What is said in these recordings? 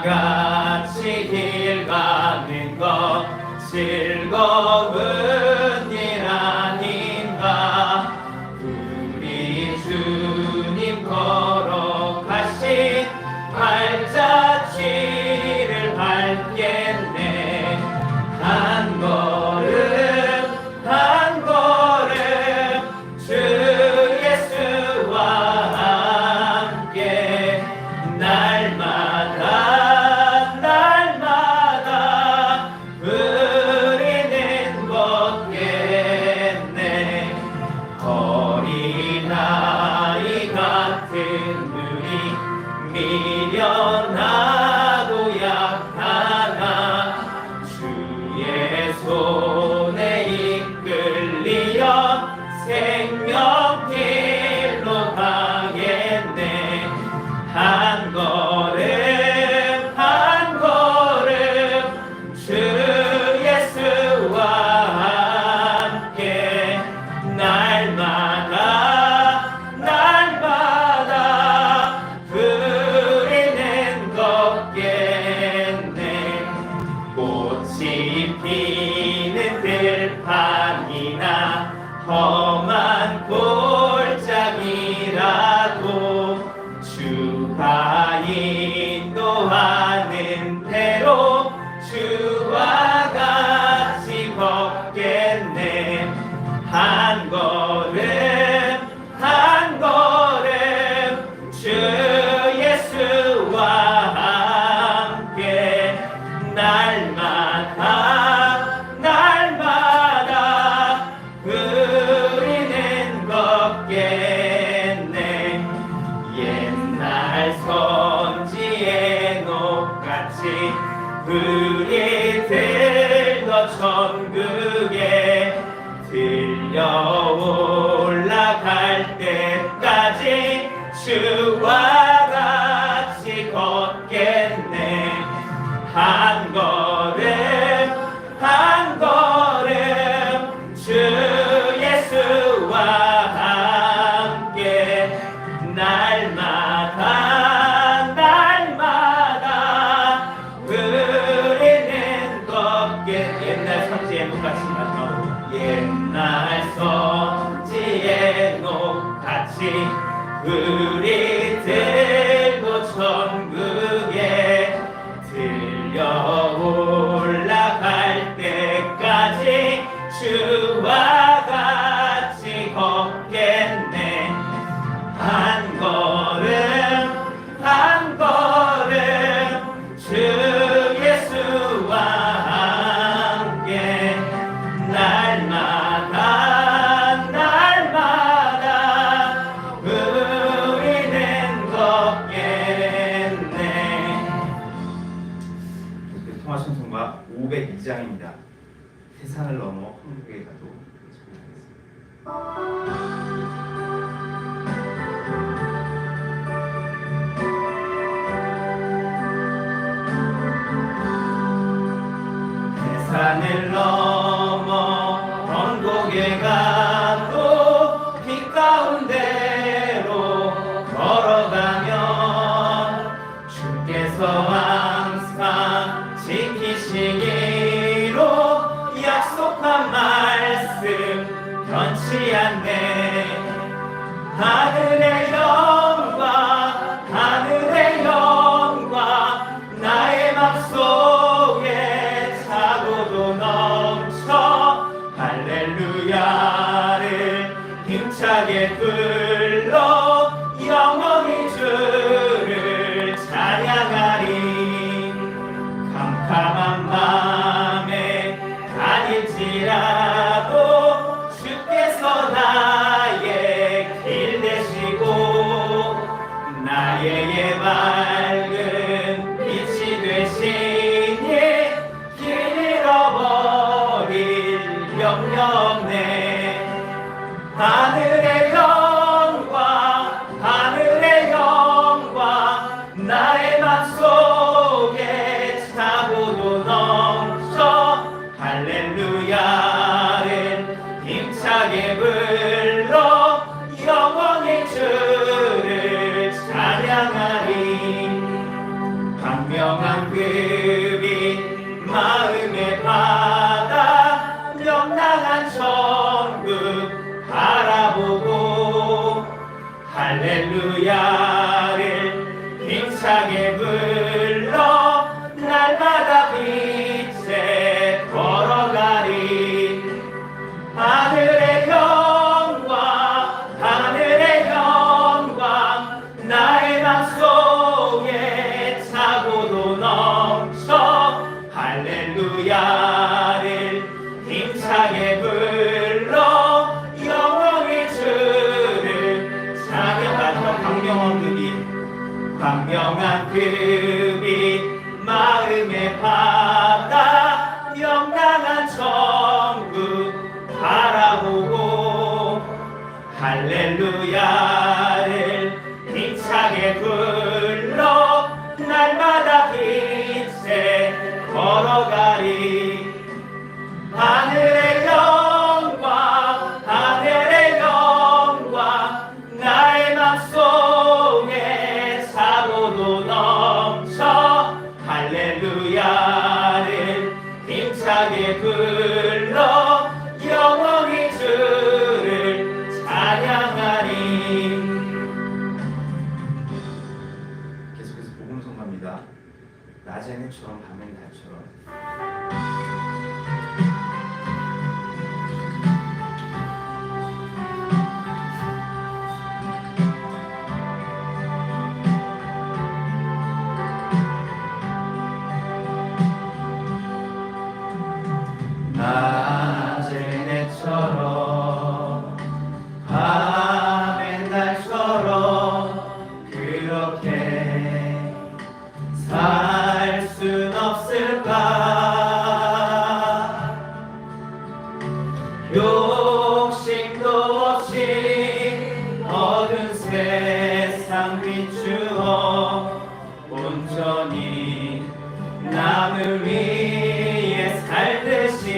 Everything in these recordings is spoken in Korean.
같이 길 가는 것 즐거운 일 아닌가. 우리 주님 걸어가신 발자취를 밟겠네. 한 걸음 한 걸음 주 예수와 함께 날마다 날마다 우리는 걷겠네. 어린아이 같은 눈이 미련하고 약하나 주의 손에 이끌리어 생명길로 가겠네. 한 걸음 한 걸음 주 예수와 함께 날마다 날마다 우리는 걷겠네. 꽃이 피는 들판이나 험한 골짜기라도 주가 인도하는 대로 주와 같이 걷겠네. 한 걸음 한 걸음 주 예수와 함께 날마다 날마다 우리는 걷겠네. 옛날 선지의 녹같이 우리들도 천국에 들려 올라갈 때까지 주와 같이 걷겠네. 한 걸음 한 걸음 주 예수와 함께 날마다 날마다 우리는 걷게. 옛날 선지의 녹같이 마지막으로 옛날 선지의 녹같이 우리들도 천국에 들려 올라갈 때까지 주와 같이 걷겠네. 한 걸음 한 걸음 주 예수와 함께 날마다 날마다 우리는 걷겠네. 통화신송가 502장입니다. 세상을 넘어 한국에 가도 산을 넘어 언곡에 가도 빛 가운데로 걸어가면 주께서 항상 지키시기로 약속한 말씀 변치 않네. 하늘의 영광 하늘의 영광 나의 맘속에 차고도 넘쳐 할렐루야를 힘차게 불러 영원히 주를 찬양하리. 캄캄한 밤에 다닐지라도 주께서 나의 길 되시고 나의 밝은 빛이 되시니 길 잃어버릴 염려 없네. 하늘의 영광 하늘의 영광 나의 맘속에 차고도 넘쳐 할렐루야를 힘차게 불러 영원히 주를 찬양하리. 광명한 할렐루야를 힘차게 불러 날마다 빛에 걸어가리. 하늘의 영광 하늘의 영광 나의 맘속에 차고도 넘쳐. 할렐루야를 힘차게 불러 영원히 주를 찬양하며 광명한 그빛 마음의 바다 명랑한 천국 바라보고. 할렐루야를 힘차게 불러 날마다 빛에 걸어가리. 하늘의 영광 하늘의 영광 나의 맘속에 차고도 넘쳐. 할렐루야를 힘차게 불러 영원히 주를 찬양하리. 계속해서 복음성가입니다. 낮에는 해처럼 밤에는 달처럼. 낮엔 해처럼 밤엔 달처럼 그렇게 살 순 없을까. 욕심도 없이 어두운 세상 비추어 온전히 남을 위해 살듯이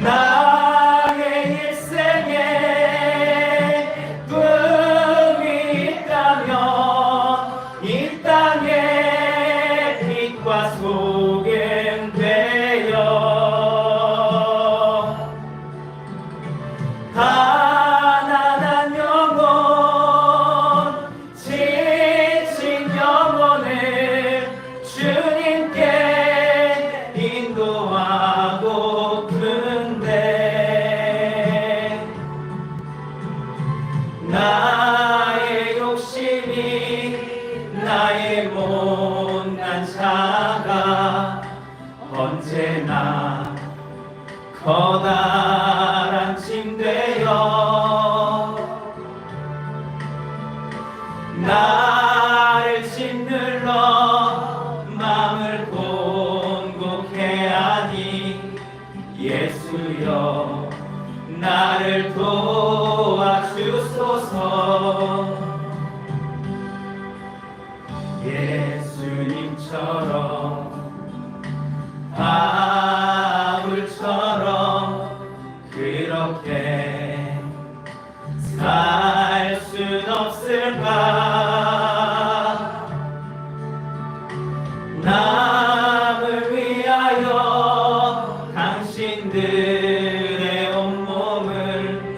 나의 일생에 꿈이 있다면 이 땅의 빛과 소금되어 가난한 영혼 지친 영혼을 주님께 인도하고픈데 나의 욕심이 나의 못난 자가 언제나 커다란 짐 되어 나를 짓눌러 마음을 곤곡해 하니. 예수여 나를 도와주소서. 예수님처럼 바울처럼 그렇게 살 순 없을까. 남을 위하여 당신들의 온몸을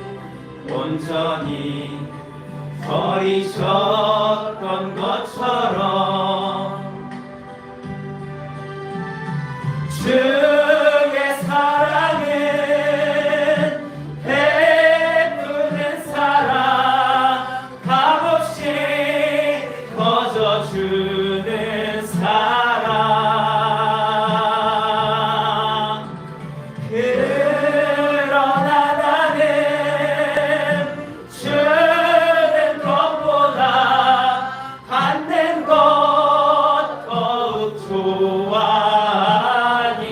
온전히 버리셨던 것처럼 주의 사랑은 베푸는 사랑 값없이 거저주는 사랑. 그러나 나는 주는 것보다 받는 것 더욱 좋아하니.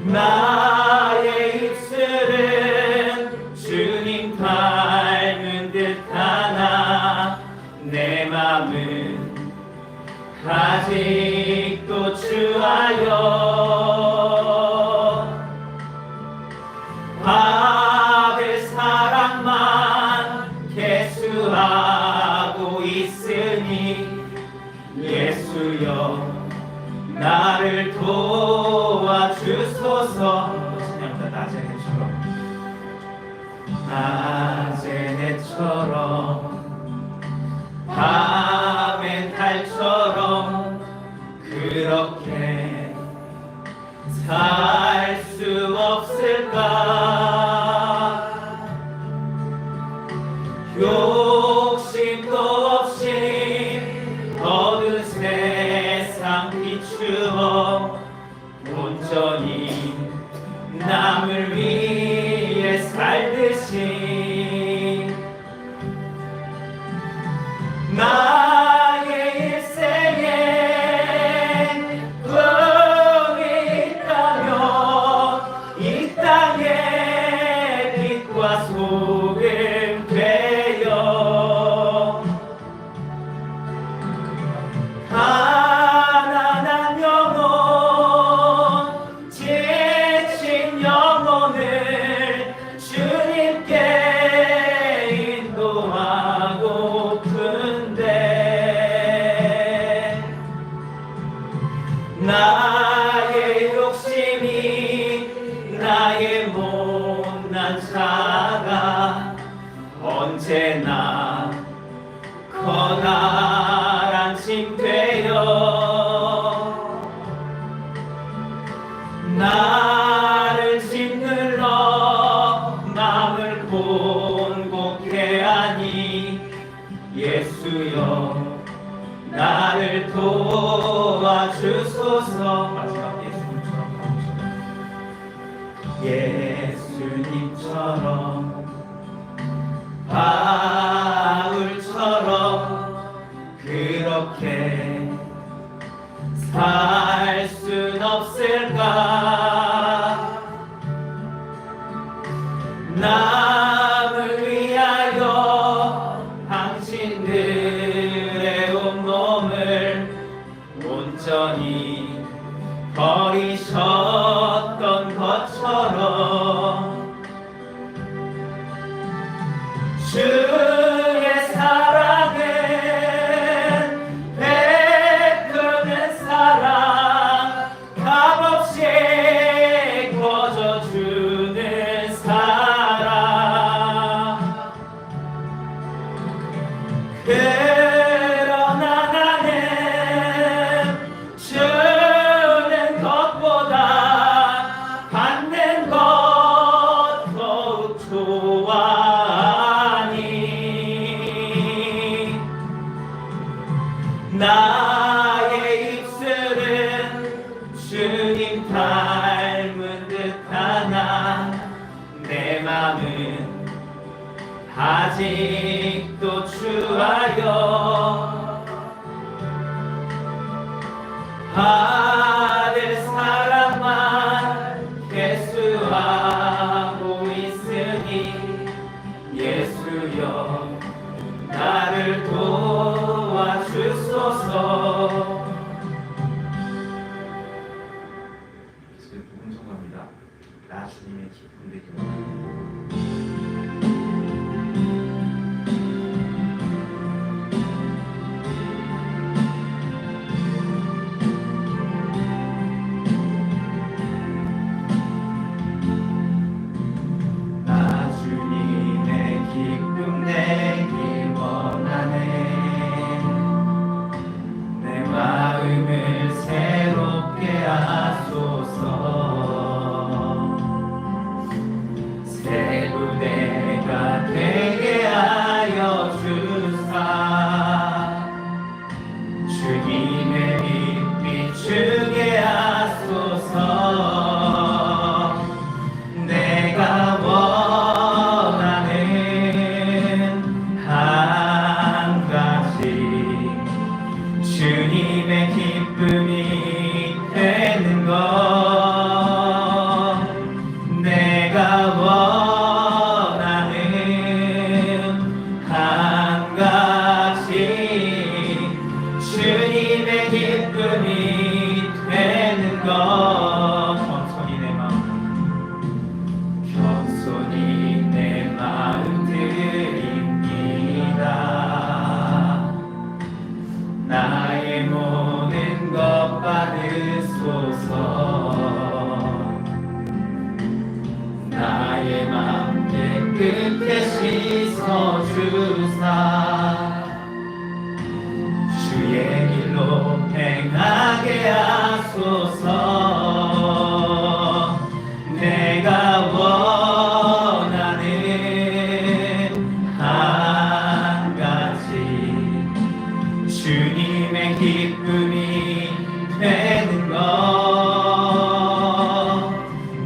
나의 입술은 주님 닮은 듯하나 내 맘은 아직도 주하여 받을 사랑만 계수하고 있으니. 예수여 나를 도와주소서. 낮엔 해처럼 밤엔 달처럼 그렇게 살 수 없을까? 욕심도 없이 어두운 세상 비추어 온전히 남을 위해 살듯이 나의 일생에 꿈이 있다면 이 땅에 빛과 소금 되어 가난한 영혼 지친 영혼을 주님께 인도하고픈데 나의 욕심이 나의 못난 자가 언제나 커다란 짐 되어 나를 짓눌러 마음을 곤곡해 하니 예수여 나를 도와주소서. 마지막 예수님처럼 바울처럼 그렇게 살 순 없을까? 남을 위하여 당신들의 온몸을 온전히 버리셨던 것처럼 주의 사랑은 베푸는 사랑 값없이 거저주는 사랑 그러나 나는 주는 것보다 받는 것 더욱 좋아하니 나의 입술은 주님 닮은 듯하나 내 맘은 아직도 추하여 받을 사랑만 계수하고 있으니 예수여 나를 도와주소서. 부분 성가입니다. 나 주님의 기쁨 되기를. 주님의 기쁨이 되는 것 내가 원하는 한 가지 주님의 기쁨이 되는 것 겸손히 내 마음 드립니다. 나의 모든 것 받으소서. 나의 맘 깨끗 씻어주사 주의 길로 행하게 하소서. 내가 원하는 한 가지 주님의 기쁨이 되는 것.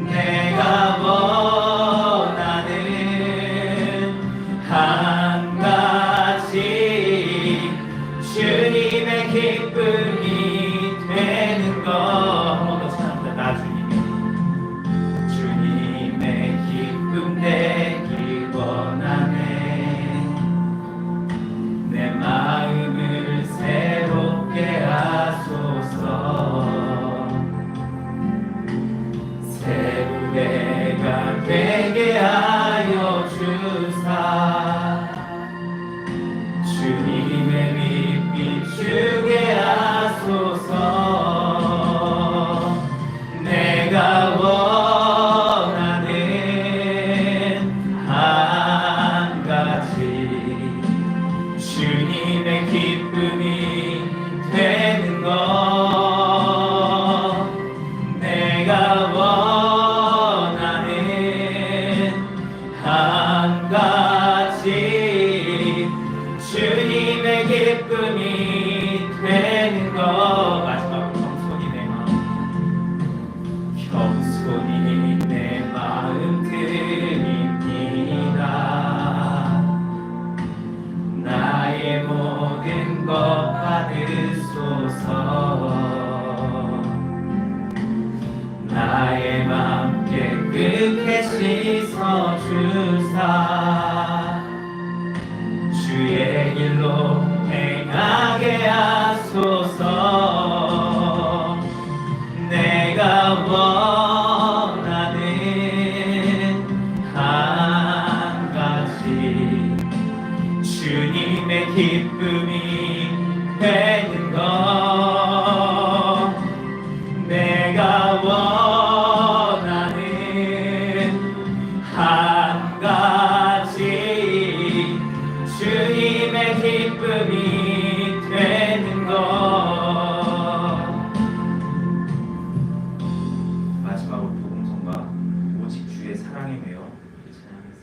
내가 원하는 한 가지 주님의 기쁨이 되는 것. 한 번 더 찬양합니다. 나 주님의 기쁨 되길 원하네. 내 마음을 새롭게 하소서. 새부대가 되게 하여 주사 주님의 빛 비추게 하소서. 내가 원하는 한 가지 주님의 기쁨이 되는 것. 내가 원하는 한 가지 주님의 기쁨이 되는 것. 마지막 겸손히 내 마음 드립니다. 나의 모든 것 받으소서. 나의 맘 깨끗게 씻어주사 주의 길로 행하게 하소서. 내가 원하는 한 가지 주님의 기쁨이 되는 것. 내가 원하는 한 가지 주님의 기쁨이 되는 것. 마지막으로 복음성가 오직 주의 사랑에 매여 찬양하겠습니다.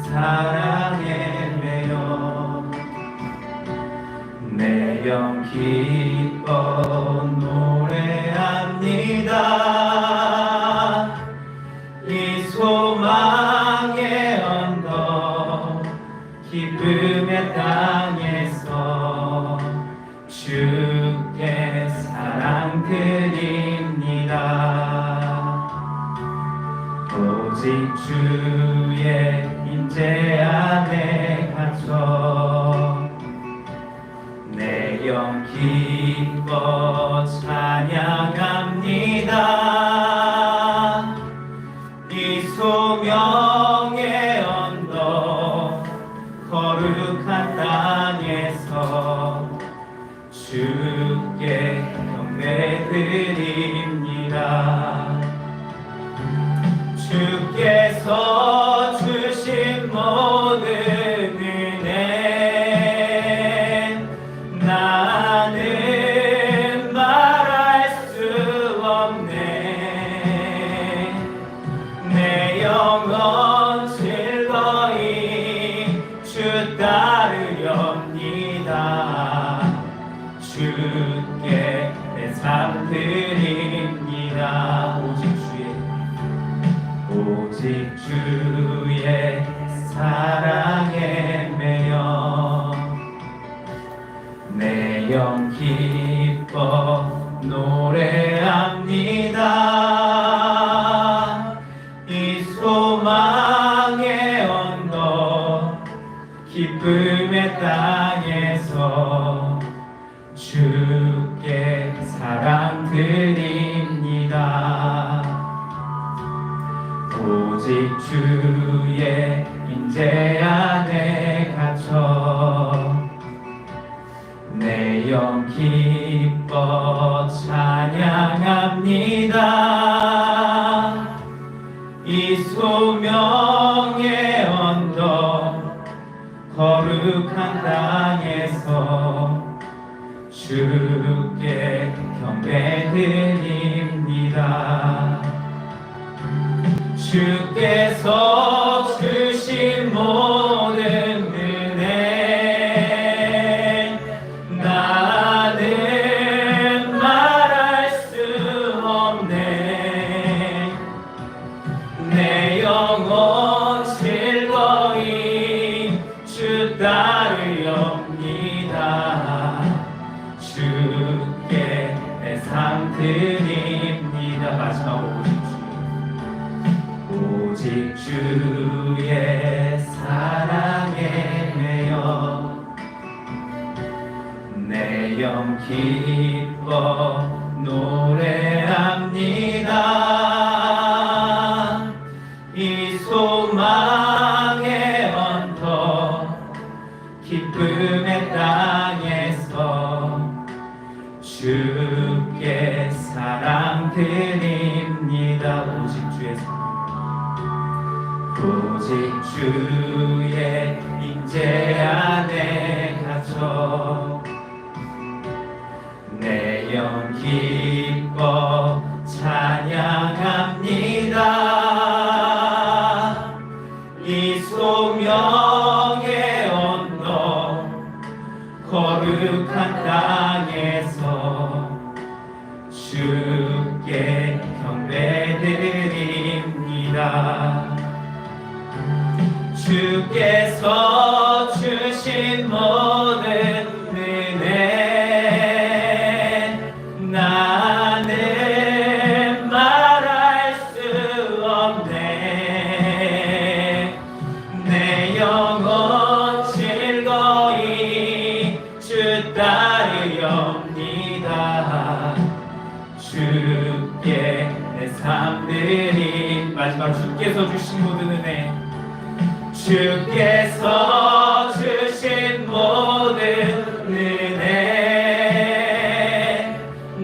사랑에 매여 내 영 기뻐 노래합니다. 이 소망의 언덕 기쁨의 땅에서 주께 사랑 드립니다. 오직 주의 임재 안에 갇혀 내 영 기뻐 찬양합니다. 이 소명의 언덕 거룩한 땅에서 주께 경배드립니다. 주께서 주신 모든 은혜 나는 말할 수 없네. 내 영혼 즐거이 주 따르렵니다. 주께 내 삶 드립니다. 오직 주의 사랑에 매여 내 영 기뻐 노래합니다. 이 소망의 언덕 땅에서 주께 사랑 드립니다. 오직 주의 임재 안에 갇혀 내 영 기뻐 찬양합니다. 이 소명의 언덕 거룩한 땅에서 주께 경배드립니다. 주께서 주신 모든 은혜 나는 말할 수 없네. 내 영혼 즐거이 주 따르렵니다. 주께 내 삶 드립니다. 마지막으로 오직 주의 사랑에 매여 내 영 기뻐 노래합니다. 이 소망의 언덕 기쁨의 땅에서 주께 사랑 드립니다. 오직 주의 임재 안에 갇혀 내 영 기뻐 찬양합니다. 이 소명의 언덕 거룩한 땅에서 주께 경배드립니다. 주께서 주신 모든 은혜 나는 말할 수 없네. 내 영혼 즐거이 주 따르렵니다. 주께 내 삶 드림. 마지막 주께서 주신 모든 은혜 주께서 주신 모든 은혜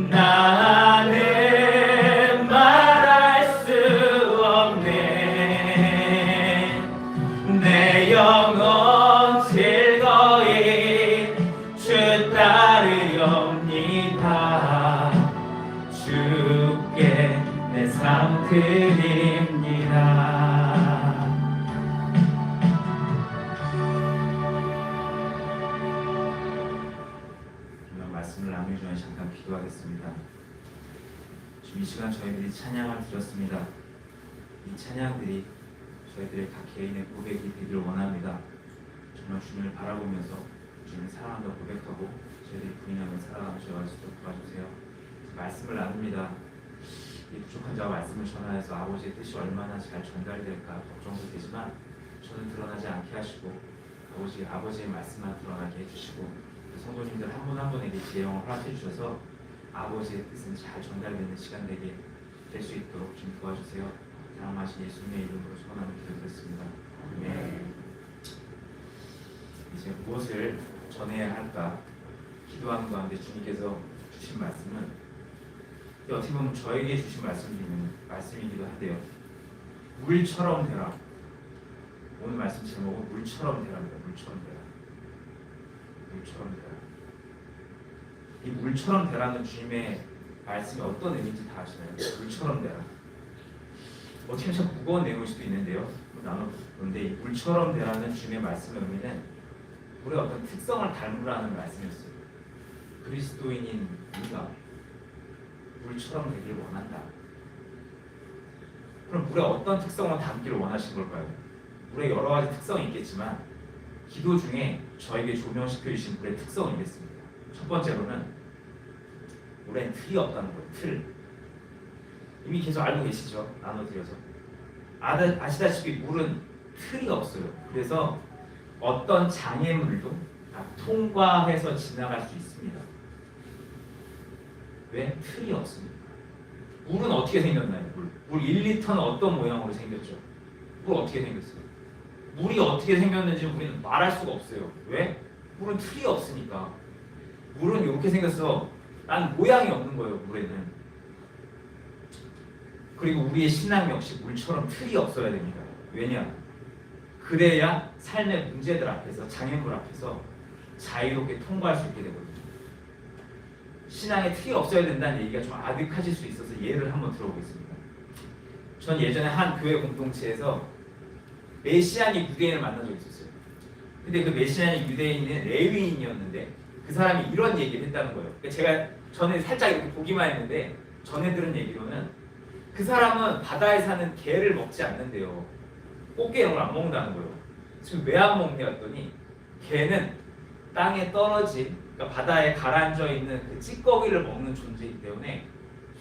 나는 말할 수 없네. 내 영혼 즐거이 주 따르렵니다. 주께 내 삶 드립니다. 말씀을 나누기 전에 잠깐 기도하겠습니다. 주님, 이 시간 저희들이 찬양을 드렸습니다. 이 찬양들이 저희들의 각 개인의 고백이 되기를 원합니다. 정말 주님을 바라보면서 주님을 사랑한다 고백하고 저희들이 부인하며 살아가며 저희가 수 있도록 도와주세요. 말씀을 나눕니다. 이 부족한 자와 말씀을 전하여서 아버지의 뜻이 얼마나 잘 전달될까 걱정도 되지만 저는 드러나지 않게 하시고 아버지의 말씀만 드러나게 해주시고 성도님들 한 분 한 분에게 지혜영을 허락해 주셔서 아버지의 뜻은 잘 전달되는 시간 되게 될 수 있도록 좀 도와주세요. 사랑하신 예수님의 이름으로 소원하며 기도드렸습니다. 아멘. 이제 무엇을 전해야 할까 기도하는 가운데 주님께서 주신 말씀은 어떻게 보면 저에게 주신 말씀이기도 한데요. 물처럼 되라. 오늘 말씀 제목은 물처럼 되라입니다. 물처럼 되라. 물처럼 되라. 이 물처럼 되라는 주님의 말씀이 어떤 의미인지 다 아시나요? 물처럼 되라. 어떻게 참 무거운 내용일 수도 있는데요. 나눠보는데 이 물처럼 되라는 주님의 말씀의 의미는 물의 어떤 특성을 닮으라는 말씀이었어요. 그리스도인인 우리가 물처럼 되기를 원한다. 그럼 물의 어떤 특성을 담기를 원하신 걸까요? 물에 여러 가지 특성이 있겠지만 기도 중에 저에게 조명시켜 주신 물의 특성이 있겠습니다. 첫 번째로는 물엔 틀이 없다는 거예요. 틀. 이미 계속 알고 계시죠? 나눠드려서 아시다시피 물은 틀이 없어요. 그래서 어떤 장애물도 다 통과해서 지나갈 수 있습니다. 왜? 틀이 없습니다. 물은 어떻게 생겼나요? 물 1리터는 어떤 모양으로 생겼죠? 물 어떻게 생겼어요? 물이 어떻게 생겼는지 우리는 말할 수가 없어요. 왜? 물은 틀이 없으니까. 물은 이렇게 생겼어. 난 모양이 없는 거예요, 물에는. 그리고 우리의 신앙 역시 물처럼 틀이 없어야 됩니다. 왜냐? 그래야 삶의 문제들 앞에서, 장애물 앞에서 자유롭게 통과할 수 있게 되거든요. 신앙에 틀이 없어야 된다는 얘기가 좀 아득하실 수 있어서 예를 한번 들어보겠습니다. 전 예전에 한 교회 공동체에서 메시아닉 유대인을 만난 적이 있었어요. 근데 그 메시아닉 유대인은 레위인이었는데 그 사람이 이런 얘기를 했다는 거예요. 그러니까 제가 전에 살짝 이렇게 보기만 했는데 전에 들은 얘기로는 그 사람은 바다에 사는 개를 먹지 않는데요. 꽃게 이런 걸 안 먹는다는 거예요. 지금 왜 안 먹냐 했더니 개는 땅에 떨어진, 그러니까 바다에 가라앉아 있는 그 찌꺼기를 먹는 존재이기 때문에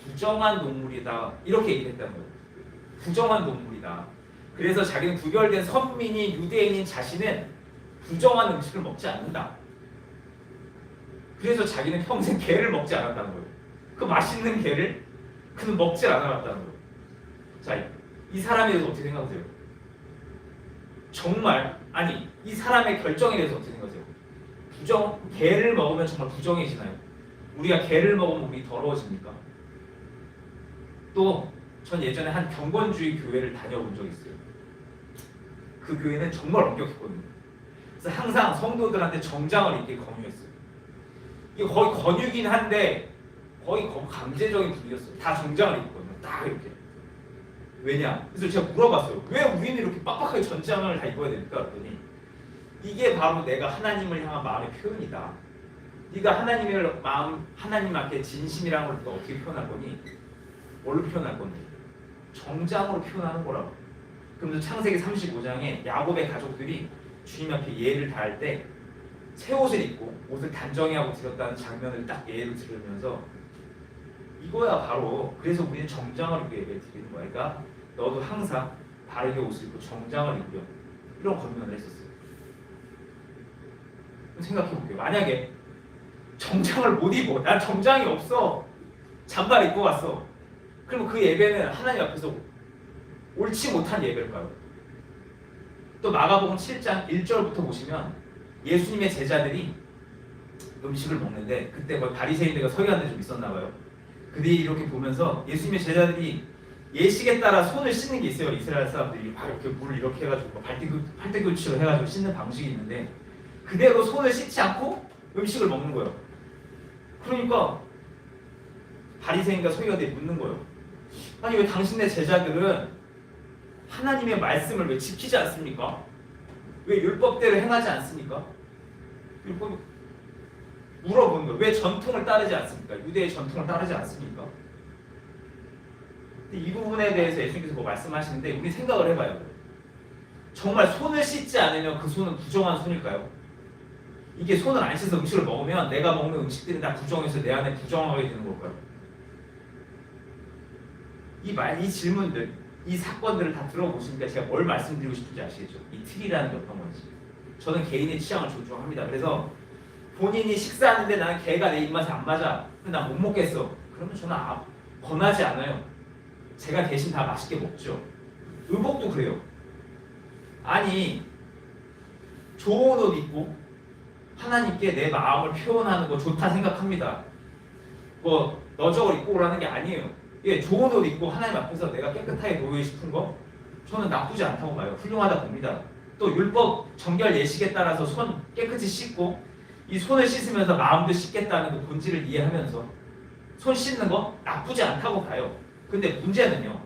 부정한 동물이다, 이렇게 얘기를 했다는 거예요. 부정한 동물이다. 그래서 자기는 구별된 선민이 유대인인 자신은 부정한 음식을 먹지 않는다. 그래서 자기는 평생 게를 먹지 않았다는 거예요. 그 맛있는 게를 그는 먹지 않았다는 거예요. 자, 이 사람에 대해서 어떻게 생각하세요? 정말, 아니, 이 사람의 결정에 대해서 어떻게 생각하세요? 게를 먹으면 정말 부정해지나요? 우리가 게를 먹으면 우리 더러워집니까? 또 전 예전에 한 경건주의 교회를 다녀본 적이 있어요. 그 교회는 정말 엄격했거든요. 그래서 항상 성도들한테 정장을 입게 권유했어요. 이게 거의 권유긴 한데 거의 강제적인 분위기였어요. 다 정장을 입거든요. 딱 이렇게. 왜냐? 그래서 제가 물어봤어요. 왜 우리는 이렇게 빡빡하게 전장을 다 입어야 됩니까? 그랬더니 이게 바로 내가 하나님을 향한 마음의 표현이다. 네가 하나님의 마음, 하나님 앞에 진심이라는 걸 또 어떻게 표현할 거니? 뭘로 표현할 건데? 정장으로 표현하는 거라고. 그러면서 창세기 35장에 야곱의 가족들이 주님 앞에 예를 다할 때 새 옷을 입고 옷을 단정히 하고 드렸다는 장면을 딱 예로 들으면서 이거야 바로, 그래서 우리는 정장을 입고 예배를 드리는 거야. 그러니까 너도 항상 바르게 옷을 입고 정장을 입으려, 이런 권면을 했었어요. 생각해볼게요. 만약에 정장을 못 입어, 난 정장이 없어, 잠바를 입고 왔어, 그러면 그 예배는 하나님 앞에서 옳지 못한 예배일까요? 또 마가복음 7장 1절부터 보시면 예수님의 제자들이 음식을 먹는데 그때 거의 바리새인들과 서기관들이 좀 있었나 봐요. 그들이 이렇게 보면서 예수님의 제자들이 예식에 따라 손을 씻는 게 있어요. 이스라엘 사람들이 막 이렇게 물을 이렇게 해가지고 팔대교치로 해가지고 씻는 방식이 있는데 그대로 손을 씻지 않고 음식을 먹는 거예요. 그러니까 바리새인과 서기관들이 묻는 거예요. 아니 왜 당신의 제자들은 하나님의 말씀을 왜 지키지 않습니까? 왜 율법대로 행하지 않습니까? 율법이 물어보는 거예요. 왜 전통을 따르지 않습니까? 유대의 전통을 따르지 않습니까? 근데 이 부분에 대해서 예수님께서 뭐 말씀하시는데 우리 생각을 해봐요. 정말 손을 씻지 않으면 그 손은 부정한 손일까요? 이게 손을 안 씻어서 음식을 먹으면 내가 먹는 음식들이 다 부정해서 내 안에 부정하게 되는 걸까요? 이 질문들, 이 사건들을 다 들어보시니까 제가 뭘 말씀드리고 싶은지 아시겠죠? 이 틀이라는 게 어떤 건지. 저는 개인의 취향을 존중합니다. 그래서 본인이 식사하는데 나는 개가 내 입맛에 안 맞아, 근데 난 못 먹겠어, 그러면 저는 권하지 않아요. 제가 대신 다 맛있게 먹죠. 의복도 그래요. 아니 좋은 옷 입고 하나님께 내 마음을 표현하는 거 좋다 생각합니다. 뭐 너저걸 입고 오라는 게 아니에요. 예, 좋은 옷 입고 하나님 앞에서 내가 깨끗하게 보이고 싶은 거 저는 나쁘지 않다고 봐요. 훌륭하다 봅니다. 또 율법 정결 예식에 따라서 손 깨끗이 씻고 이 손을 씻으면서 마음도 씻겠다는 그 본질을 이해하면서 손 씻는 거 나쁘지 않다고 봐요. 근데 문제는요,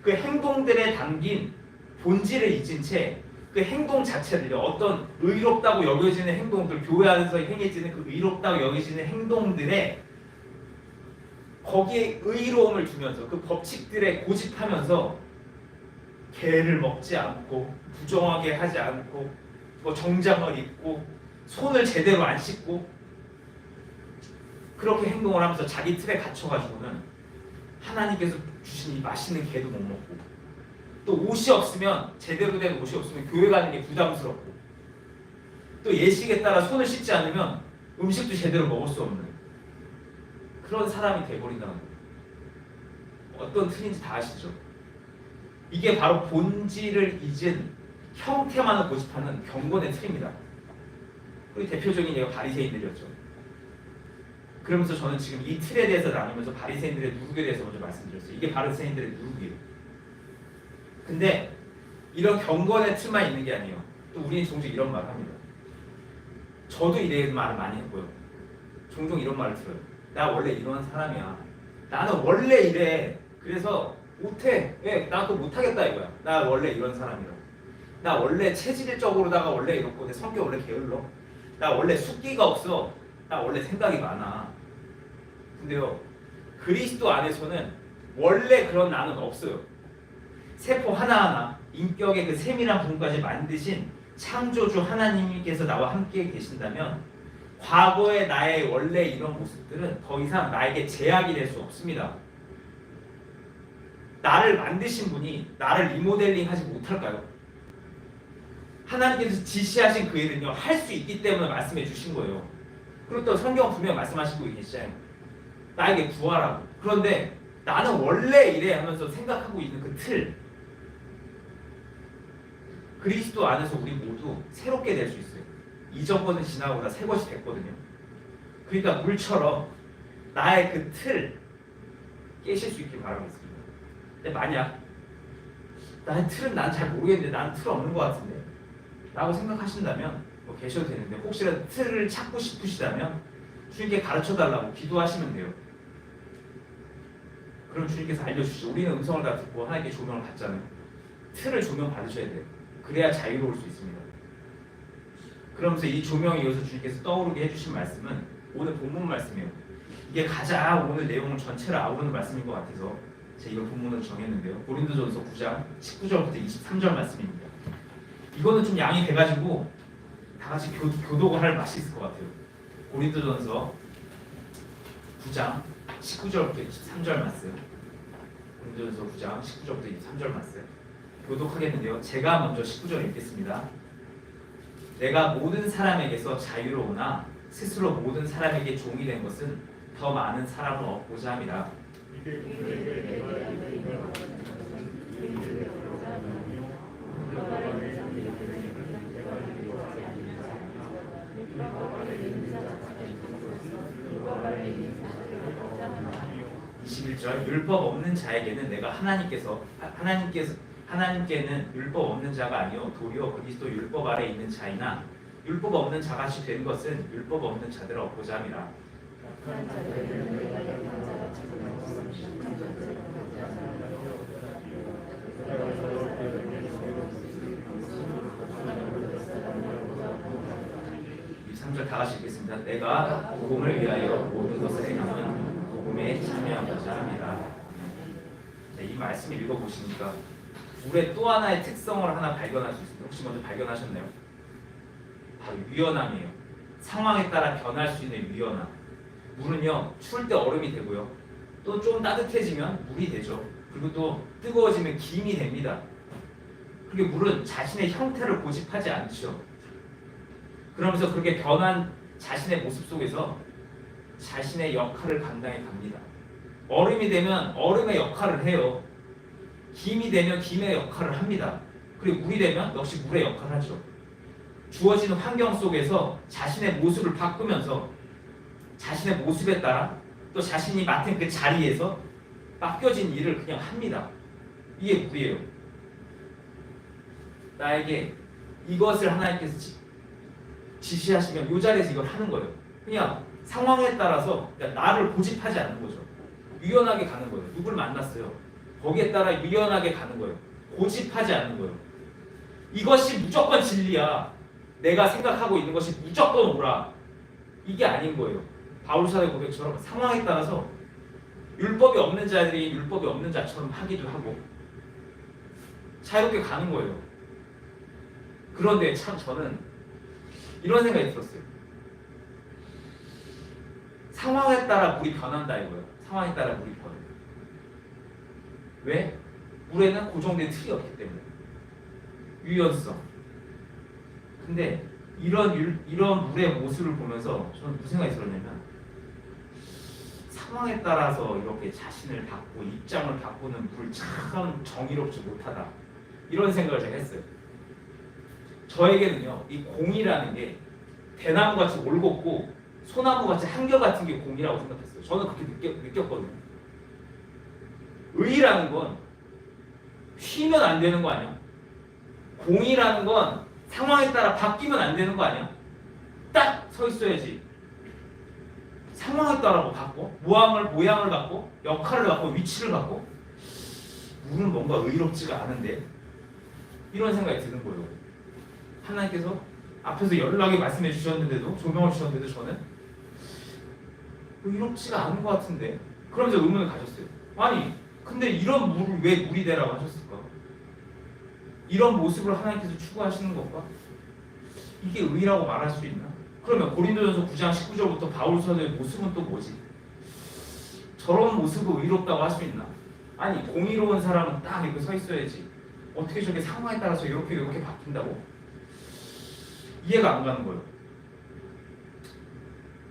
그 행동들에 담긴 본질을 잊은 채 그 행동 자체들이 어떤 의롭다고 여겨지는 행동들, 교회 안에서 행해지는 그 의롭다고 여겨지는 행동들에 거기에 의로움을 주면서 그 법칙들에 고집하면서 개를 먹지 않고 부정하게 하지 않고 뭐 정장을 입고 손을 제대로 안 씻고 그렇게 행동을 하면서 자기 틀에 갇혀가지고는 하나님께서 주신 이 맛있는 개도 못 먹고 또 옷이 없으면, 제대로 된 옷이 없으면 교회 가는 게 부담스럽고 또 예식에 따라 손을 씻지 않으면 음식도 제대로 먹을 수 없는 그런 사람이 돼버린다는 거예요. 어떤 틀인지 다 아시죠? 이게 바로 본질을 잊은 형태만을 고집하는 경건의 틀입니다. 그리고 대표적인 예가 바리새인들이었죠. 그러면서 저는 지금 이 틀에 대해서 나누면서 바리새인들의 누룩에 대해서 먼저 말씀드렸어요. 이게 바리새인들의 누룩이에요. 근데 이런 경건의 틀만 있는 게 아니에요. 또 우리는 종종 이런 말을 합니다. 저도 이런 말을 많이 했고요. 종종 이런 말을 들어요. 나 원래 이런 사람이야. 나는 원래 이래. 그래서 못해. 왜? 나 그거 못하겠다 이거야. 나 원래 이런 사람이라. 나 원래 체질적으로다가 원래 이렇고 내 성격 원래 게을러. 나 원래 숙기가 없어. 나 원래 생각이 많아. 근데요, 그리스도 안에서는 원래 그런 나는 없어요. 세포 하나하나 인격의 그 세밀한 부분까지 만드신 창조주 하나님께서 나와 함께 계신다면 과거의 나의 원래 이런 모습들은 더 이상 나에게 제약이 될 수 없습니다. 나를 만드신 분이 나를 리모델링 하지 못할까요? 하나님께서 지시하신 그 일은요, 할 수 있기 때문에 말씀해 주신 거예요. 그리고 또 성경 분명히 말씀하시고 계시잖아요. 나에게 구하라고. 그런데 나는 원래 이래 하면서 생각하고 있는 그 틀, 그리스도 안에서 우리 모두 새롭게 될 수 있어요. 이전 것은 지나고 다 새 것이 됐거든요. 그러니까 물처럼 나의 그 틀 깨실 수 있길 바라겠습니다. 근데 만약 나의 틀은 난 잘 모르겠는데 나는 틀 없는 것 같은데 라고 생각하신다면 뭐 계셔도 되는데, 혹시라도 틀을 찾고 싶으시다면 주님께 가르쳐달라고 기도하시면 돼요. 그럼 주님께서 알려주시죠. 우리는 음성을 다 듣고 하나님께 조명을 받잖아요. 틀을 조명 받으셔야 돼요. 그래야 자유로울 수 있습니다. 그러면서 이 조명에 이어서 주님께서 떠오르게 해주신 말씀은 오늘 본문 말씀이에요. 이게 가장 오늘 내용을 전체를 아우르는 말씀인 것 같아서 제가 이거 본문으로 정했는데요. 고린도전서 9장 19절부터 23절 말씀입니다. 이거는 좀 양이 돼가지고 다 같이 교독을 할 맛이 있을 것 같아요. 고린도전서 9장 19절부터 23절 말씀. 고린도전서 9장 19절부터 23절 말씀. 교독하겠는데요. 제가 먼저 19절 읽겠습니다. 내가 모든 사람에게서 자유로우나 스스로 모든 사람에게 종이 된 것은 더 많은 사람을 얻고자 함이라. 21절 율법 없는 자에게는 내가 하나님께는 율법 없는 자가 아니요 도리어 그리스도 율법 아래 있는 자이나 율법 없는 자같이 된 것은 율법 없는 자들을 얻고자 함이라. 이 3절 다 같이 읽겠습니다. 내가 복음을 위하여 모든 것을 행함은 복음에 참여하고자 함이라. 네, 이 말씀 읽어보시니까 물의 또 하나의 특성을 하나 발견할 수 있습니다. 혹시 먼저 발견하셨나요? 바로 유연함이에요. 상황에 따라 변할 수 있는 유연함. 물은요, 추울 때 얼음이 되고요, 또 좀 따뜻해지면 물이 되죠. 그리고 또 뜨거워지면 김이 됩니다. 그리고 물은 자신의 형태를 고집하지 않죠. 그러면서 그렇게 변한 자신의 모습 속에서 자신의 역할을 감당해 갑니다. 얼음이 되면 얼음의 역할을 해요. 김이 되면 김의 역할을 합니다. 그리고 물이 되면 역시 물의 역할을 하죠. 주어지는 환경 속에서 자신의 모습을 바꾸면서 자신의 모습에 따라 또 자신이 맡은 그 자리에서 맡겨진 일을 그냥 합니다. 이게 물이에요. 나에게 이것을 하나님께서 지시하시면 이 자리에서 이걸 하는 거예요. 그냥 상황에 따라서 나를 고집하지 않는 거죠. 유연하게 가는 거예요. 누굴 만났어요. 거기에 따라 유연하게 가는 거예요. 고집하지 않는 거예요. 이것이 무조건 진리야. 내가 생각하고 있는 것이 무조건 옳아. 이게 아닌 거예요. 바울 사도의 고백처럼 상황에 따라서 율법이 없는 자들이 율법이 없는 자처럼 하기도 하고 자유롭게 가는 거예요. 그런데 참 저는 이런 생각이 들었어요. 상황에 따라 물이 변한다 이거예요. 상황에 따라 물이 변해. 왜? 물에는 고정된 틀이 없기 때문에. 유연성. 근데 이런 물의 모습을 보면서 저는 무슨 생각이 들었냐면, 상황에 따라서 이렇게 자신을 바꾸고 입장을 바꾸는 물 참 정의롭지 못하다, 이런 생각을 제가 했어요. 저에게는요, 이 공이라는 게 대나무같이 올곧고 소나무같이 한결같은 게 공이라고 생각했어요. 저는 그렇게 느꼈거든요. 의라는 건 휘면 안 되는 거 아니야? 공이라는 건 상황에 따라 바뀌면 안 되는 거 아니야? 딱 서 있어야지. 상황에 따라 뭐 바꿔? 모양을 바꿔? 역할을 바꿔? 위치를 바꿔? 물은 뭔가 의롭지가 않은데, 이런 생각이 드는 거예요. 하나님께서 앞에서 연락에 말씀해 주셨는데도, 조명을 주셨는데도 저는 의롭지가 않은 것 같은데, 그러면서 의문을 가졌어요. 아니 근데 이런 물을 왜 물이 되라고 하셨을까? 이런 모습을 하나님께서 추구하시는 것과 이게 의라고 말할 수 있나? 그러면 고린도전서 9장 19절부터 바울 사도의 모습은 또 뭐지? 저런 모습을 의롭다고 할 수 있나? 아니 공의로운 사람은 딱 이렇게 서 있어야지. 어떻게 저게 상황에 따라서 이렇게 바뀐다고? 이해가 안 가는 거예요.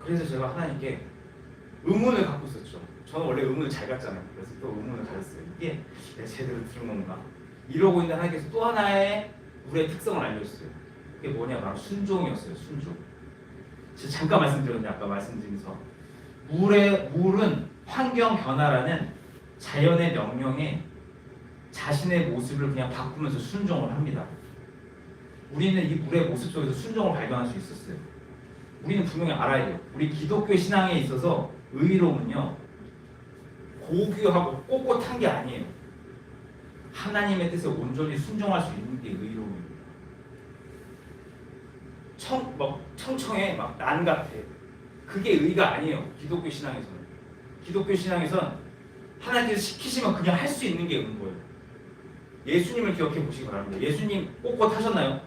그래서 제가 하나님께 의문을 갖고 있었죠. 저는 원래 의문을 잘 갖잖아요. 그래서 또 의문을 가졌어요. 이게 내가 제대로 들은 건가? 이러고 있는 하나님께서 또 하나의 물의 특성을 알려줬어요. 그게 뭐냐? 바로 순종이었어요. 순종. 제가 잠깐 말씀드렸는데, 아까 말씀드리면서 물은 환경 변화라는 자연의 명령에 자신의 모습을 그냥 바꾸면서 순종을 합니다. 우리는 이 물의 모습 속에서 순종을 발견할 수 있었어요. 우리는 분명히 알아야 돼요. 우리 기독교 신앙에 있어서 의로움은요, 고귀하고 꼿꼿한 게 아니에요. 하나님의 뜻에 온전히 순종할 수 있는 게 의로움입니다. 청청해 막 난 같아. 그게 의가 아니에요. 기독교 신앙에서는. 기독교 신앙에선 하나님께서 시키시면 그냥 할 수 있는 게 의인 거예요. 예수님을 기억해 보시기 바랍니다. 예수님 꼿꼿하셨나요?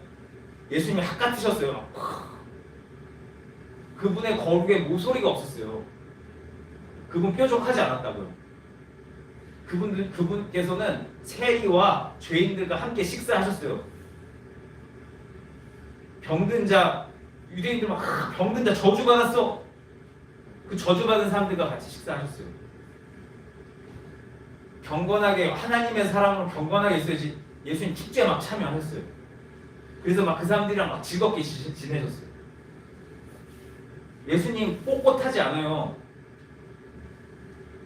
예수님이 학 같으셨어요. 그분의 거룩에 모서리가 없었어요. 그분 뾰족하지 않았다고요. 그분께서는 세리와 죄인들과 함께 식사하셨어요. 병든 자, 유대인들 막 병든 자 저주받았어. 그 저주받은 사람들과 같이 식사하셨어요. 경건하게, 하나님의 사랑으로 경건하게 있어야지. 예수님 축제 막 참여하셨어요. 그래서 막 그 사람들이랑 막 즐겁게 지내셨어요. 예수님 꼿꼿하지 않아요.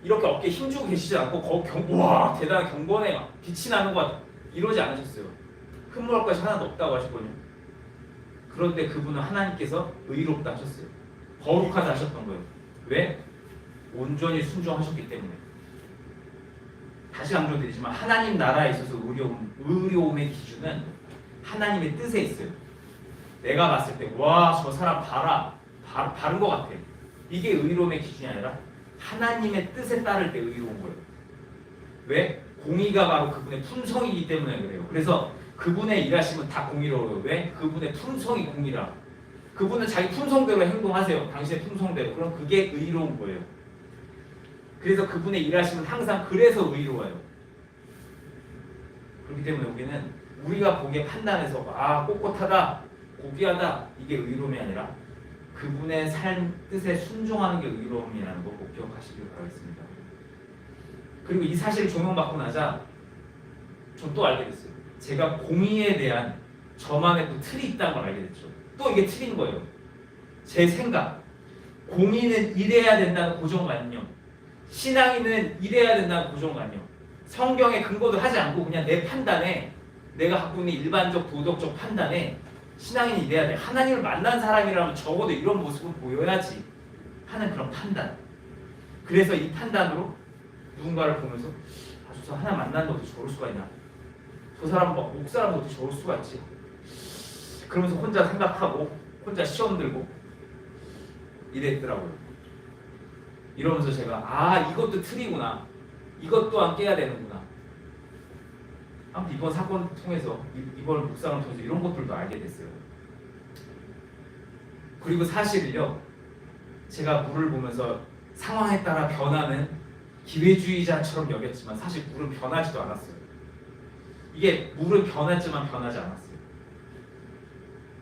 이렇게 어깨에 힘주고 계시지 않고 와 대단한 경건에 막 빛이 나는 것 같아, 이러지 않으셨어요. 흠모할 것이 하나도 없다고 하셨거든요. 그런데 그분은 하나님께서 의롭다 하셨어요. 거룩하다 하셨던 거예요. 왜? 온전히 순종하셨기 때문에. 다시 강조드리지만 하나님 나라에 있어서 의로움의 기준은 하나님의 뜻에 있어요. 내가 봤을 때 와 저 사람 바른 것 같아, 이게 의로움의 기준이 아니라 하나님의 뜻에 따를 때 의로운 거예요. 왜? 공의가 바로 그분의 품성이기 때문에 그래요. 그래서 그분의 일하심은 다 공의로워요. 왜? 그분의 품성이 공의라. 그분은 자기 품성대로 행동하세요. 당신의 품성대로. 그럼 그게 의로운 거예요. 그래서 그분의 일하심은 항상 그래서 의로워요. 그렇기 때문에 우리는 우리가 보기에 판단해서 꼿꼿하다, 고귀하다, 이게 의로움이 아니라 그분의 삶 뜻에 순종하는 게 의로움이라는 거 꼭 기억하시길 바라겠습니다. 그리고 이 사실을 조명받고 나자 전 또 알게 됐어요. 제가 공의에 대한 저만의 또 틀이 있다는 걸 알게 됐죠. 또 이게 틀인 거예요. 제 생각. 공의는 이래야 된다는 고정관념, 신앙인은 이래야 된다는 고정관념, 성경에 근거도 하지 않고 그냥 내 판단에, 내가 갖고 있는 일반적 도덕적 판단에 신앙인이 이래야 돼, 하나님을 만난 사람이라면 적어도 이런 모습은 보여야지 하는 그런 판단. 그래서 이 판단으로 누군가를 보면서 저 사람 하나 만났는데 어떻게 저럴 수가 있나, 저 사람 목사람도 어떻게 저럴 수가 있지, 그러면서 혼자 생각하고 혼자 시험 들고 이랬더라고요. 이러면서 제가 이것도 틀이구나, 이것 또한 깨야 되는구나. 아무튼 이번 사건 통해서, 이번 묵상을 통해서 이런 것들도 알게 됐어요. 그리고 사실은요, 제가 물을 보면서 상황에 따라 변하는 기회주의자처럼 여겼지만 사실 물은 변하지도 않았어요. 이게 물은 변했지만 변하지 않았어요.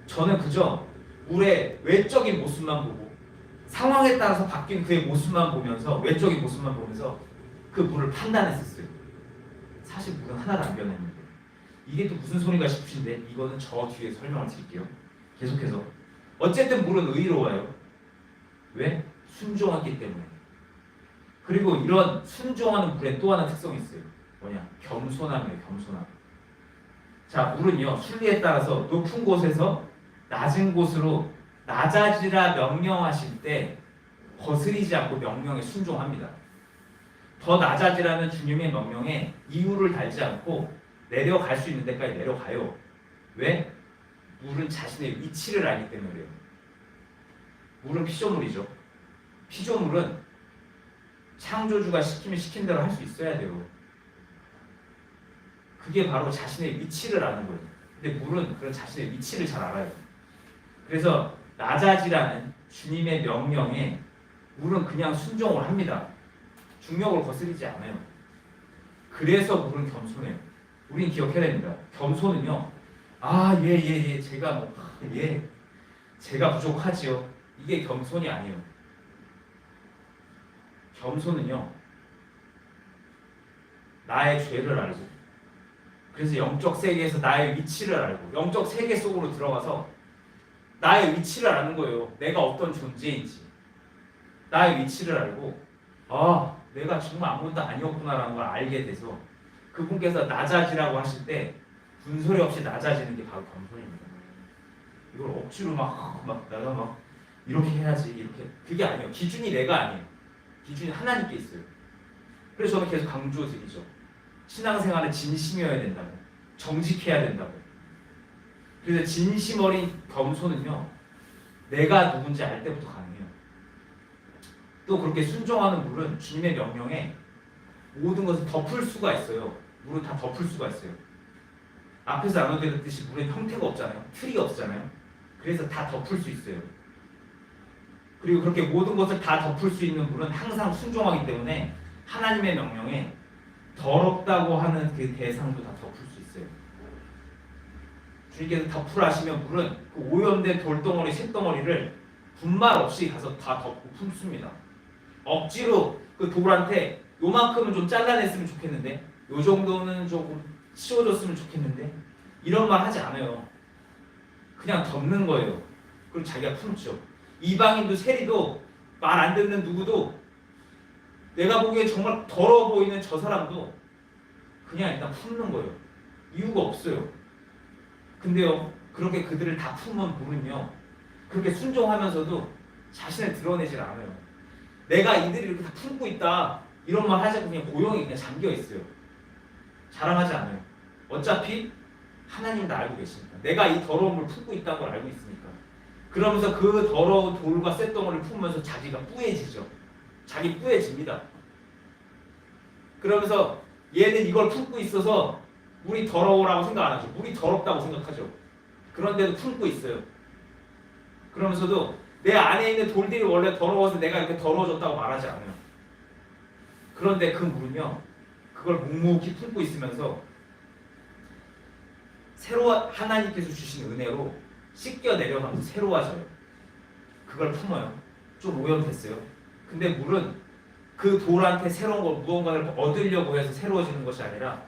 저는 그저 물의 외적인 모습만 보고 상황에 따라서 바뀐 그의 모습만 보면서 외적인 모습만 보면서 그 물을 판단했었어요. 사실 물은 하나도 안 변했는데 이게 또 무슨 소리가 싶으신데 이거는 저 뒤에 설명을 드릴게요. 계속해서 어쨌든 물은 의로워요. 왜? 순종하기 때문에. 그리고 이런 순종하는 물에 또 하나 특성이 있어요. 뭐냐? 겸손함이에요. 겸손함. 자, 물은요 순리에 따라서 높은 곳에서 낮은 곳으로 낮아지라 명령하실 때 거스리지 않고 명령에 순종합니다. 더 낮아지라는 주님의 명령에 이유를 달지 않고 내려갈 수 있는 데까지 내려가요. 왜? 물은 자신의 위치를 알기 때문에 그래요. 물은 피조물이죠. 피조물은 창조주가 시키면 시킨 대로 할 수 있어야 돼요. 그게 바로 자신의 위치를 아는 거예요. 근데 물은 그런 자신의 위치를 잘 알아요. 그래서 낮아지라는 주님의 명령에 물은 그냥 순종을 합니다. 중력을 거스르지 않아요. 그래서 물은 겸손해요. 우린 기억해야 됩니다. 겸손은요. 제가 제가 부족하지요. 이게 겸손이 아니에요. 겸손은요. 나의 죄를 알고 그래서 영적 세계에서 나의 위치를 알고 영적 세계 속으로 들어가서 나의 위치를 아는 거예요. 내가 어떤 존재인지 나의 위치를 알고 내가 정말 아무것도 아니었구나라는 걸 알게 돼서 그분께서 낮아지라고 하실 때 분소리 없이 낮아지는 게 바로 겸손입니다. 이걸 억지로 내가 막 이렇게 해야지 이렇게 그게 아니에요. 기준이 내가 아니에요. 기준이 하나님께 있어요. 그래서 저는 계속 강조드리죠. 신앙생활은 진심이어야 된다고, 정직해야 된다고. 그래서 진심 어린 겸손은요, 내가 누군지 알 때부터 가능해요. 또 그렇게 순종하는 물은 주님의 명령에 모든 것을 덮을 수가 있어요. 물은 다 덮을 수가 있어요. 앞에서 나눠드렸듯이 물은 형태가 없잖아요. 틀이 없잖아요. 그래서 다 덮을 수 있어요. 그리고 그렇게 모든 것을 다 덮을 수 있는 물은 항상 순종하기 때문에 하나님의 명령에 더럽다고 하는 그 대상도 다 덮을 수 있어요. 주님께서 덮으라 하시면 물은 그 오염된 돌덩어리, 쇳덩어리를 분말 없이 가서 다 덮고 품습니다. 억지로 그 돌한테 요만큼은 좀 잘라냈으면 좋겠는데 요 정도는 조금 치워줬으면 좋겠는데 이런 말 하지 않아요. 그냥 덮는 거예요. 그리고 자기가 품죠. 이방인도 세리도 말 안 듣는 누구도 내가 보기에 정말 더러워 보이는 저 사람도 그냥 일단 품는 거예요. 이유가 없어요. 근데요, 그렇게 그들을 다 품은 분은요, 그렇게 순종하면서도 자신을 드러내질 않아요. 내가 이들이 이렇게 다 품고 있다 이런 말 하자고 그냥 고용이 그냥 잠겨 있어요. 자랑하지 않아요. 어차피 하나님 다 알고 계시니까. 내가 이 더러움을 품고 있다는 걸 알고 있으니까. 그러면서 그 더러운 돌과 쇳덩어리를 품으면서 자기가 뿌얘지죠. 자기 뿌얘집니다. 그러면서 얘는 이걸 품고 있어서 물이 더러우라고 생각 안 하죠. 물이 더럽다고 생각하죠. 그런데도 품고 있어요. 그러면서도 내 안에 있는 돌들이 원래 더러워서 내가 이렇게 더러워졌다고 말하지 않아요. 그런데 그 물은요, 그걸 묵묵히 품고 있으면서 하나님께서 주신 은혜로 씻겨 내려가면서 새로워져요. 그걸 품어요. 좀 오염됐어요. 근데 물은 그 돌한테 새로운 걸 무언가를 얻으려고 해서 새로워지는 것이 아니라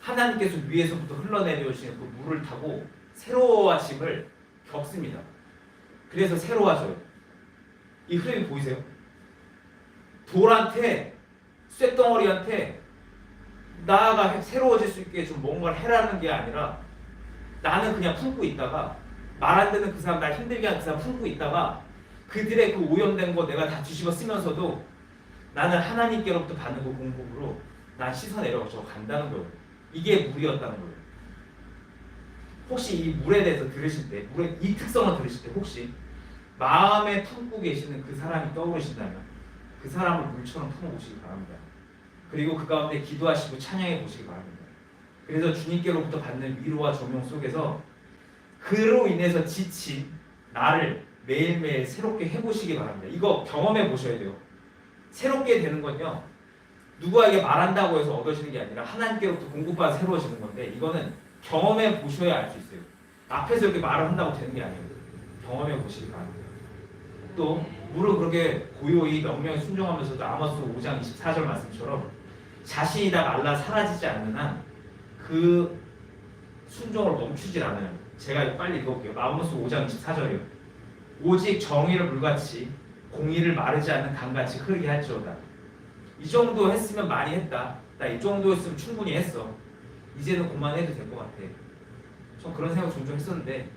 하나님께서 위에서부터 흘러내려오시는 그 물을 타고 새로워짐을 겪습니다. 그래서 새로워져요. 이 흐름이 보이세요? 돌한테 쇳덩어리한테 나가 새로워질 수 있게 좀 뭔가를 해라는 게 아니라 나는 그냥 품고 있다가 말 안 듣는 그 사람, 날 힘들게 하는 그 사람 품고 있다가 그들의 그 오염된 거 내가 다 뒤집어 쓰면서도 나는 하나님께로부터 받는 그 공급으로 난 씻어내려서 간다는 거예요. 이게 물이었다는 거예요. 혹시 이 물에 대해서 들으실 때, 물의 이 특성을 들으실 때 혹시 마음에 품고 계시는 그 사람이 떠오르신다면 그 사람을 물처럼 품어보시기 바랍니다. 그리고 그 가운데 기도하시고 찬양해 보시기 바랍니다. 그래서 주님께로부터 받는 위로와 조명 속에서 그로 인해서 지친 나를 매일매일 새롭게 해보시기 바랍니다. 이거 경험해 보셔야 돼요. 새롭게 되는 건요, 누구에게 말한다고 해서 얻어지는 게 아니라 하나님께로부터 공급받아 새로워지는 건데 이거는 경험해 보셔야 알 수 있어요. 앞에서 이렇게 말을 한다고 되는 게 아니에요. 경험해 보시기 바랍니다. 또 물은 그렇게 고요히 명령에 순종하면서도 아모스 5장 24절 말씀처럼 자신이 다 말라 사라지지 않는 한 그 순종을 멈추질 않아요. 제가 빨리 읽어볼게요. 아모스 5장 24절이요. 오직 정의를 물같이 공의를 마르지 않는 강같이 흐르게 할지어다. 이 정도 했으면 많이 했다. 나 이 정도 했으면 충분히 했어. 이제는 그만해도 될 것 같아. 전 그런 생각 종종 했었는데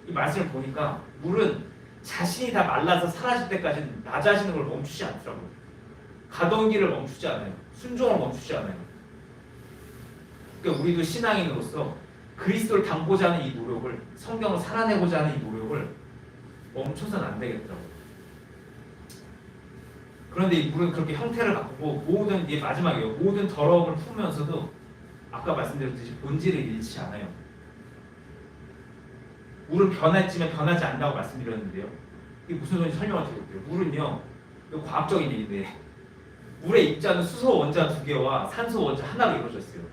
이 말씀을 보니까 물은 자신이 다 말라서 사라질 때까지는 낮아지는 걸 멈추지 않더라고요. 가던 길을 멈추지 않아요. 순종을 멈추지 않아요. 그러니까 우리도 신앙인으로서 그리스도를 담고자 하는 이 노력을, 성경을 살아내고자 하는 이 노력을 멈춰서는 안 되겠더라고요. 그런데 이 물은 그렇게 형태를 바꾸고 모든, 이게 마지막이에요. 모든 더러움을 품으면서도 아까 말씀드렸듯이 본질을 잃지 않아요. 물은 변할지면 변하지 않는다고 말씀드렸는데요. 이게 무슨 소리인지 설명을 드릴게요. 물은요, 이거 과학적인 얘기인데 물의 입자는 수소 원자 2개와 산소 원자 하나로 이루어져 있어요.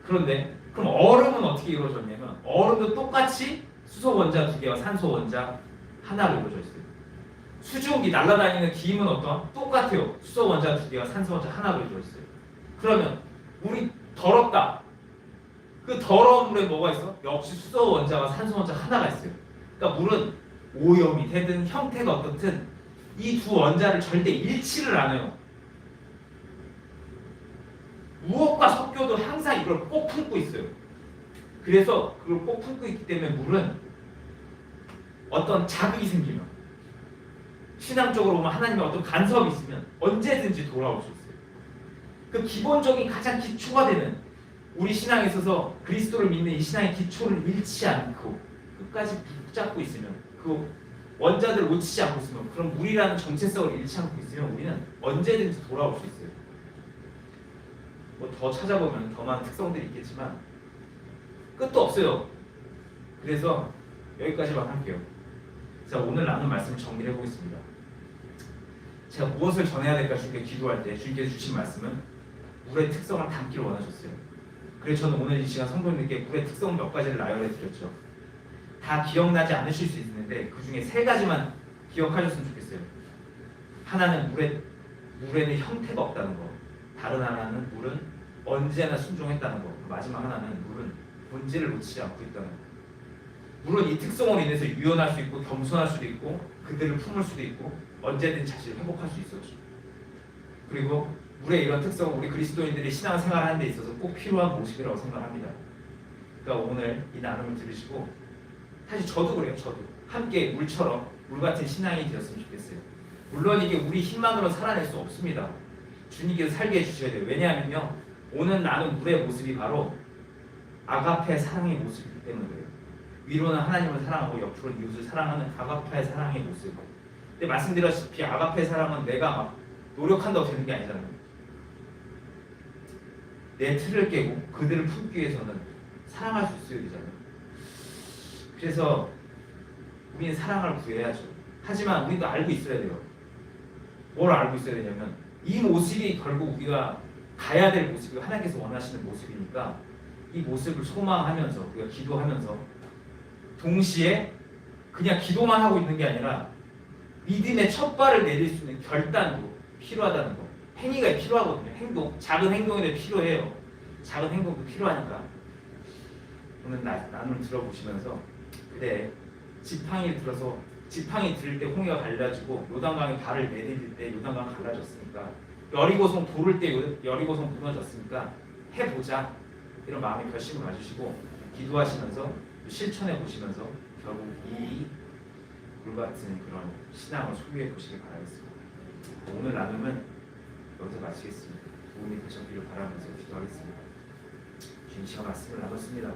그런데 그럼 얼음은 어떻게 이루어졌냐면 얼음도 똑같이 수소 원자 2개와 산소 원자 하나로 이루어져 있어요. 수증기 날아다니는 기임은 어떤? 똑같아요. 수소 원자 2개와 산소 원자 하나로 이루어져 있어요. 그러면 물이 더럽다. 그 더러운 물에 뭐가 있어? 역시 수소 원자와 산소 원자 하나가 있어요. 그러니까 물은 오염이 되든 형태가 어떻든 이 두 원자를 절대 잃지를 않아요. 무엇과 섞여도 항상 이걸 꼭 품고 있어요. 그래서 그걸 꼭 품고 있기 때문에 물은 어떤 자극이 생기면, 신앙적으로 보면 하나님의 어떤 간섭이 있으면 언제든지 돌아올 수 있어요. 그 기본적인 가장 기초가 되는, 우리 신앙에 있어서 그리스도를 믿는 이 신앙의 기초를 잃지 않고 끝까지 붙잡고 있으면, 그 원자들을 놓치지 않고 있으면, 그럼 물이라는 정체성을 잃지 않고 있으면 우리는 언제든지 돌아올 수 있어요. 뭐 더 찾아보면 더 많은 특성들이 있겠지만 끝도 없어요. 그래서 여기까지만 할게요. 자, 오늘 나눈 말씀을 정리해 보겠습니다. 제가 무엇을 전해야 될까 주님께 기도할 때 주님께서 주신 말씀은 물의 특성을 담기를 원하셨어요. 그래서 저는 오늘 이 시간 성도님께 물의 특성 몇 가지를 나열해 드렸죠. 다 기억나지 않으실 수 있는데 그 중에 3가지만 기억하셨으면 좋겠어요. 하나는 물에는 형태가 없다는 거. 다른 하나는 물은 언제나 순종했다는 거. 마지막 하나는 물은 본질을 놓치지 않고 있다는 거. 물은 이 특성으로 인해서 유연할 수 있고 겸손할 수도 있고 그들을 품을 수도 있고 언제든 자신을 회복할 수 있었죠. 그리고 물의 이런 특성은 우리 그리스도인들이 신앙생활하는 데 있어서 꼭 필요한 모습이라고 생각합니다. 그러니까 오늘 이 나눔을 들으시고, 사실 저도 그래요. 저도 함께 물처럼 물같은 신앙이 되었으면 좋겠어요. 물론 이게 우리 힘만으로 살아낼 수 없습니다. 주님께서 살게 해주셔야 돼요. 왜냐하면요, 오늘 나는 물의 모습이 바로 아가페 사랑의 모습이기 때문에 그래요. 위로는 하나님을 사랑하고 옆으로는 이웃을 사랑하는 아가페 사랑의 모습. 근데 말씀드렸다시피 아가페 사랑은 내가 막 노력한다고 되는 게 아니잖아요. 내 틀을 깨고 그들을 품기 위해서는 사랑할 수 있어야 되잖아요. 그래서 우리는 사랑을 구해야죠. 하지만 우리도 알고 있어야 돼요. 뭘 알고 있어야 되냐면 이 모습이 결국 우리가 가야 될 모습이 하나님께서 원하시는 모습이니까 이 모습을 소망하면서 우리가 기도하면서 동시에 그냥 기도만 하고 있는 게 아니라 믿음의 첫 발을 내릴 수 있는 결단도 필요하다는 거. 행위가 필요하거든요. 행동, 작은 행동이 필요해요. 작은 행동도 필요하니까 오늘 나눔을 들어보시면서 그래, 지팡이를 들어서 지팡이 들을 때 홍해가 갈라지고 요단강에 발을 내디딜 때 요단강 갈라졌으니까 여리고성 도를 때 여리고성 무너졌으니까 해보자, 이런 마음의 결심을 가지시고 기도하시면서 실천해 보시면서 결국 이 물같은 그런 신앙을 소유해 보시길 바라겠습니다. 오늘 나눔은 여기서 마치겠습니다. 도움이 되셨기를 바라면서 기도하겠습니다. 주님, 시간 말씀을 나눴습니다.